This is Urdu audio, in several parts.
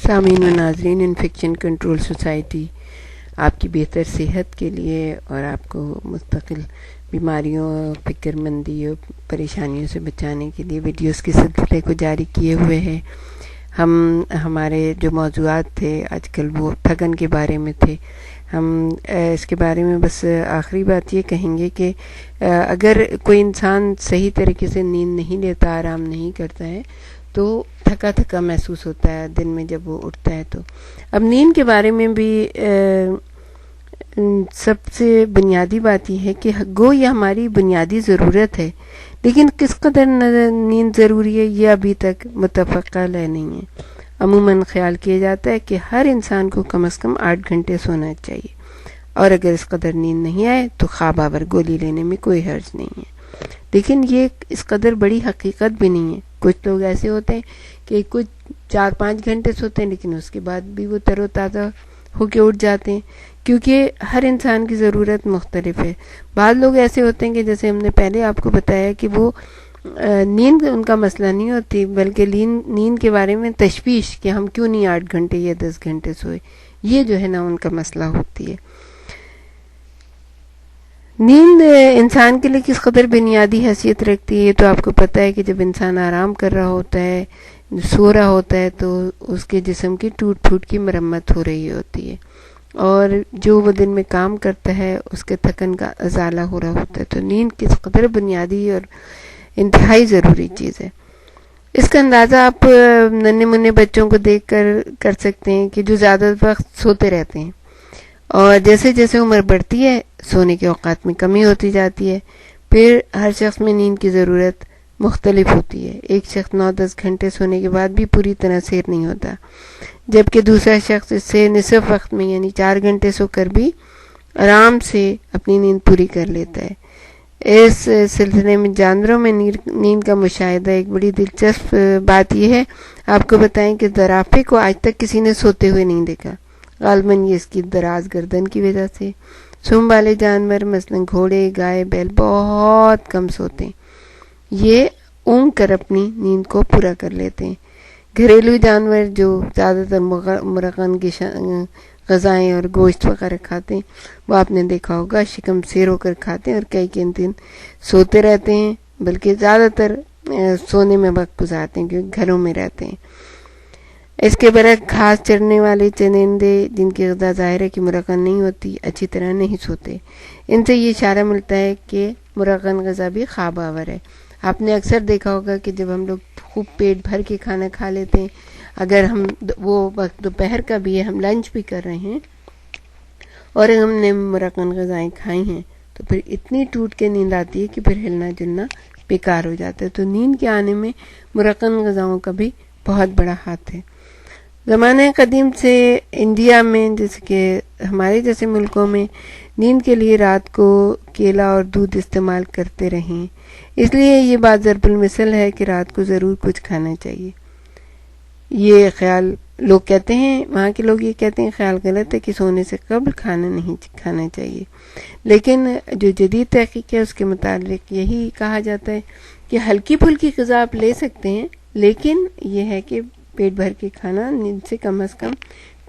سامعین و ناظرین، انفیکشن کنٹرول سوسائٹی آپ کی بہتر صحت کے لیے اور آپ کو مستقل بیماریوں، فکر مندی اور پریشانیوں سے بچانے کے لیے ویڈیوز کے سلسلے کو جاری کیے ہوئے ہیں۔ ہمارے جو موضوعات تھے آج کل وہ تھکن کے بارے میں تھے۔ ہم اس کے بارے میں بس آخری بات یہ کہیں گے کہ اگر کوئی انسان صحیح طریقے سے نیند نہیں لیتا، آرام نہیں کرتا ہے تو تھکا تھکا محسوس ہوتا ہے دن میں جب وہ اٹھتا ہے۔ تو اب نیند کے بارے میں بھی سب سے بنیادی بات یہ ہے کہ گو یہ ہماری بنیادی ضرورت ہے، لیکن کس قدر نیند ضروری ہے یہ ابھی تک متفق علیہ نہیں ہے۔ عموماً خیال کیا جاتا ہے کہ ہر انسان کو کم از کم 8 گھنٹے سونا چاہیے، اور اگر اس قدر نیند نہیں آئے تو خواب آور گولی لینے میں کوئی حرج نہیں ہے۔ لیکن یہ اس قدر بڑی حقیقت بھی نہیں ہے۔ کچھ لوگ ایسے ہوتے ہیں کہ کچھ 4-5 گھنٹے سوتے ہیں لیکن اس کے بعد بھی وہ تر و تازہ ہو کے اٹھ جاتے ہیں، کیونکہ ہر انسان کی ضرورت مختلف ہے۔ بعض لوگ ایسے ہوتے ہیں کہ جیسے ہم نے پہلے آپ کو بتایا کہ وہ نیند ان کا مسئلہ نہیں ہوتی، بلکہ نیند کے بارے میں تشویش کہ ہم کیوں نہیں 8 گھنٹے یا 10 گھنٹے سوئے، یہ جو ہے نا ان کا مسئلہ ہوتی ہے۔ نیند انسان کے لیے کس قدر بنیادی حیثیت رکھتی ہے تو آپ کو پتہ ہے کہ جب انسان آرام کر رہا ہوتا ہے، سو رہا ہوتا ہے، تو اس کے جسم کی ٹوٹ پھوٹ کی مرمت ہو رہی ہوتی ہے، اور جو وہ دن میں کام کرتا ہے اس کے تھکن کا ازالہ ہو رہا ہوتا ہے۔ تو نیند کس قدر بنیادی اور انتہائی ضروری چیز ہے، اس کا اندازہ آپ ننھے منھے بچوں کو دیکھ کر سکتے ہیں کہ جو زیادہ وقت سوتے رہتے ہیں، اور جیسے جیسے عمر بڑھتی ہے سونے کے اوقات میں کمی ہوتی جاتی ہے۔ پھر ہر شخص میں نیند کی ضرورت مختلف ہوتی ہے۔ ایک شخص 9-10 گھنٹے سونے کے بعد بھی پوری طرح سیر نہیں ہوتا، جبکہ دوسرا شخص اس سے نصف وقت میں یعنی 4 گھنٹے سو کر بھی آرام سے اپنی نیند پوری کر لیتا ہے۔ اس سلسلے میں جانوروں میں نیند کا مشاہدہ ایک بڑی دلچسپ بات یہ ہے۔ آپ کو بتائیں کہ زرافے کو آج تک کسی نے سوتے ہوئے نہیں دیکھا، غالباً یہ اس کی دراز گردن کی وجہ سے۔ سونگ والے جانور مثلا گھوڑے، گائے، بیل بہت کم سوتے ہیں، یہ اونگ کر اپنی نیند کو پورا کر لیتے ہیں۔ گھریلو جانور جو زیادہ تر مرغن کی غذائیں اور گوشت وغیرہ کھاتے ہیں، وہ آپ نے دیکھا ہوگا شکم سیر ہو کر کھاتے ہیں اور کئی دن سوتے رہتے ہیں، بلکہ زیادہ تر سونے میں وقت گزارتے ہیں کیونکہ گھروں میں رہتے ہیں۔ اس کے برعکس گھاس چرنے والے چرندے جن کی غذا ظاہر ہے کہ مرغن نہیں ہوتی، اچھی طرح نہیں سوتے۔ ان سے یہ اشارہ ملتا ہے کہ مرغن غذا بھی خواب آور ہے۔ آپ نے اکثر دیکھا ہوگا کہ جب ہم لوگ خوب پیٹ بھر کے کھانا کھا لیتے ہیں، اگر ہم وہ وقت دوپہر کا بھی ہے، ہم لنچ بھی کر رہے ہیں اور ہم نے مرغن غذائیں کھائی ہیں، تو پھر اتنی ٹوٹ کے نیند آتی ہے کہ پھر ہلنا جلنا بیکار ہو جاتا ہے۔ تو نیند کے آنے میں مرغن غذاؤں کا بھی بہت بڑا ہاتھ ہے۔ زمانہ قدیم سے انڈیا میں جیسے کہ ہمارے جیسے ملکوں میں نیند کے لیے رات کو کیلا اور دودھ استعمال کرتے رہیں، اس لیے یہ بات ضرب المثل ہے کہ رات کو ضرور کچھ کھانا چاہیے۔ یہ خیال لوگ کہتے ہیں، وہاں کے لوگ یہ کہتے ہیں، خیال غلط ہے کہ سونے سے قبل کھانا نہیں کھانا چاہیے، لیکن جو جدید تحقیق ہے اس کے متعلق یہی کہا جاتا ہے کہ ہلکی پھلکی غذا آپ لے سکتے ہیں، لیکن یہ ہے کہ پیٹ بھر کے کھانا نیند سے کم از کم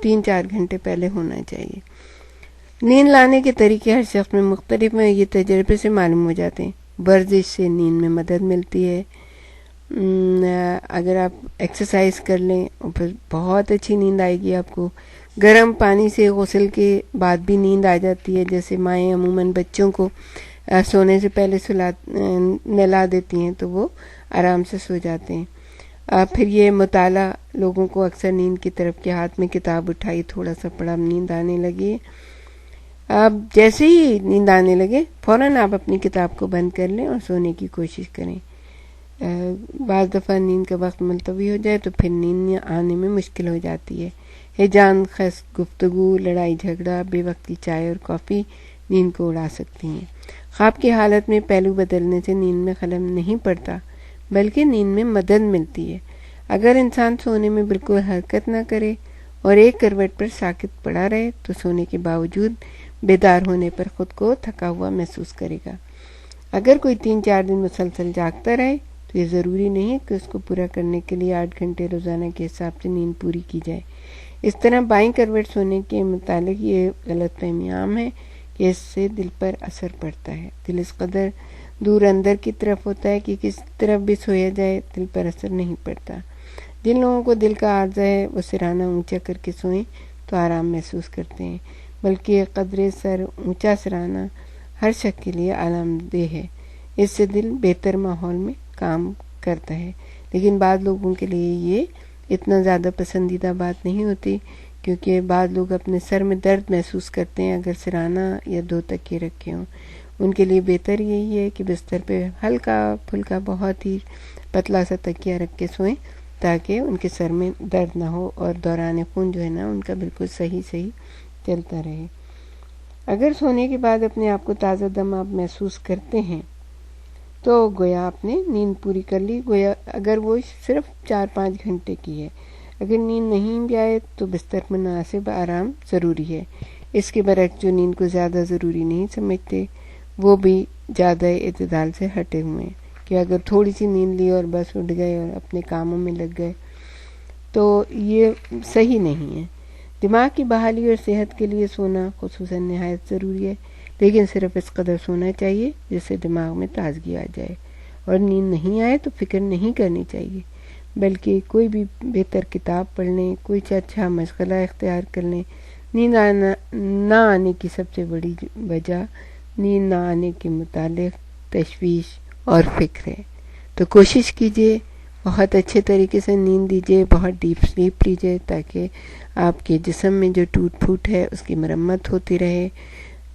3-4 گھنٹے پہلے ہونا چاہیے۔ نیند لانے کے طریقے ہر شخص میں مختلف ہیں، یہ تجربے سے معلوم ہو جاتے ہیں۔ ورزش سے نیند میں مدد ملتی ہے، اگر آپ ایکسرسائز کر لیں پھر بہت اچھی نیند آئے گی آپ کو۔ گرم پانی سے غسل کے بعد بھی نیند آ جاتی ہے، جیسے مائیں عموماً بچوں کو سونے سے پہلے نہلا دیتی ہیں تو وہ آرام سے سو جاتے ہیں۔ پھر یہ مطالعہ، لوگوں کو اکثر نیند کی طرف کے ہاتھ میں کتاب اٹھائی، تھوڑا سا پڑھا، نیند آنے لگی۔ اب جیسے ہی نیند آنے لگے فوراً آپ اپنی کتاب کو بند کر لیں اور سونے کی کوشش کریں۔ بعض دفعہ نیند کا وقت ملتوی ہو جائے تو پھر نیند آنے میں مشکل ہو جاتی ہے۔ ہیجان خیز گفتگو، لڑائی جھگڑا، بے وقت کی چائے اور کافی نیند کو اڑا سکتی ہیں۔ خواب کی حالت میں پہلو بدلنے سے نیند میں خلل نہیں پڑتا، بلکہ نیند میں مدد ملتی ہے۔ اگر انسان سونے میں بالکل حرکت نہ کرے اور ایک کروٹ پر ساکت پڑا رہے تو سونے کے باوجود بیدار ہونے پر خود کو تھکا ہوا محسوس کرے گا۔ اگر کوئی 3-4 دن مسلسل جاگتا رہے تو یہ ضروری نہیں کہ اس کو پورا کرنے کے لیے 8 گھنٹے روزانہ کے حساب سے نیند پوری کی جائے۔ اس طرح بائیں کروٹ سونے کے متعلق یہ غلط فہمی عام ہے کہ اس سے دل پر اثر پڑتا ہے۔ دل اس قدر دور اندر کی طرف ہوتا ہے کہ کس طرف بھی سویا جائے دل پر اثر نہیں پڑتا۔ جن لوگوں کو دل کا عارضہ ہے وہ سرانہ اونچا کر کے سوئیں تو آرام محسوس کرتے ہیں، بلکہ قدرے سر اونچا سرانہ ہر شخص کے لیے آرام دہ ہے۔ اس سے دل بہتر ماحول میں کام کرتا ہے، لیکن بعض لوگوں کے لیے یہ اتنا زیادہ پسندیدہ بات نہیں ہوتی، کیونکہ بعض لوگ اپنے سر میں درد محسوس کرتے ہیں اگر سرانہ یا 2 تکیے رکھے ہوں۔ ان کے لیے بہتر یہی ہے کہ بستر پہ ہلکا پھلکا بہت ہی پتلا سا تکیہ رکھ کے سوئیں تاکہ ان کے سر میں درد نہ ہو اور دوران خون جو ہے نا ان کا بالکل صحیح چلتا رہے۔ اگر سونے کے بعد اپنے آپ کو تازہ دم آپ محسوس کرتے ہیں تو گویا آپ نے نیند پوری کر لی، گویا اگر وہ صرف 4-5 گھنٹے کی ہے۔ اگر نیند نہیں بھی آئے تو بستر مناسب آرام ضروری ہے۔ اس کے برعکس جو نیند کو زیادہ ضروری نہیں سمجھتے وہ بھی زیادہ اعتدال سے ہٹے ہوئے ہیں کہ اگر تھوڑی سی نیند لی اور بس اٹھ گئے اور اپنے کاموں میں لگ گئے تو یہ صحیح نہیں ہے۔ دماغ کی بحالی اور صحت کے لیے سونا خصوصاً نہایت ضروری ہے، لیکن صرف اس قدر سونا چاہیے جس سے دماغ میں تازگی آ جائے، اور نیند نہیں آئے تو فکر نہیں کرنی چاہیے، بلکہ کوئی بھی بہتر کتاب پڑھ لیں، کوئی اچھا مشغلہ اختیار کر لیں۔ نیند نہ آنے کی سب سے بڑی وجہ نیند نہ آنے کے متعلق تشویش اور فکر ہے۔ تو کوشش کیجئے بہت اچھے طریقے سے نیند لیجئے، بہت ڈیپ سلیپ لیجئے تاکہ آپ کے جسم میں جو ٹوٹ پھوٹ ہے اس کی مرمت ہوتی رہے۔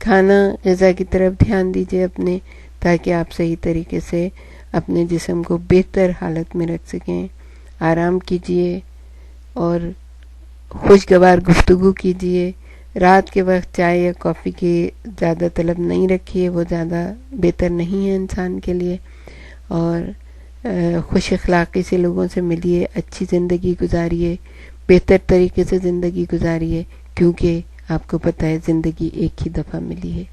کھانا غذا کی طرف دھیان دیجئے اپنے، تاکہ آپ صحیح طریقے سے اپنے جسم کو بہتر حالت میں رکھ سکیں۔ آرام کیجئے اور خوشگوار گفتگو کیجئے۔ رات کے وقت چائے یا کافی کی زیادہ طلب نہیں رکھیے، وہ زیادہ بہتر نہیں ہے انسان کے لیے، اور خوش اخلاقی سے لوگوں سے ملیے، اچھی زندگی گزاریے، بہتر طریقے سے زندگی گزاریے، کیونکہ آپ کو پتہ ہے زندگی ایک ہی دفعہ ملی ہے۔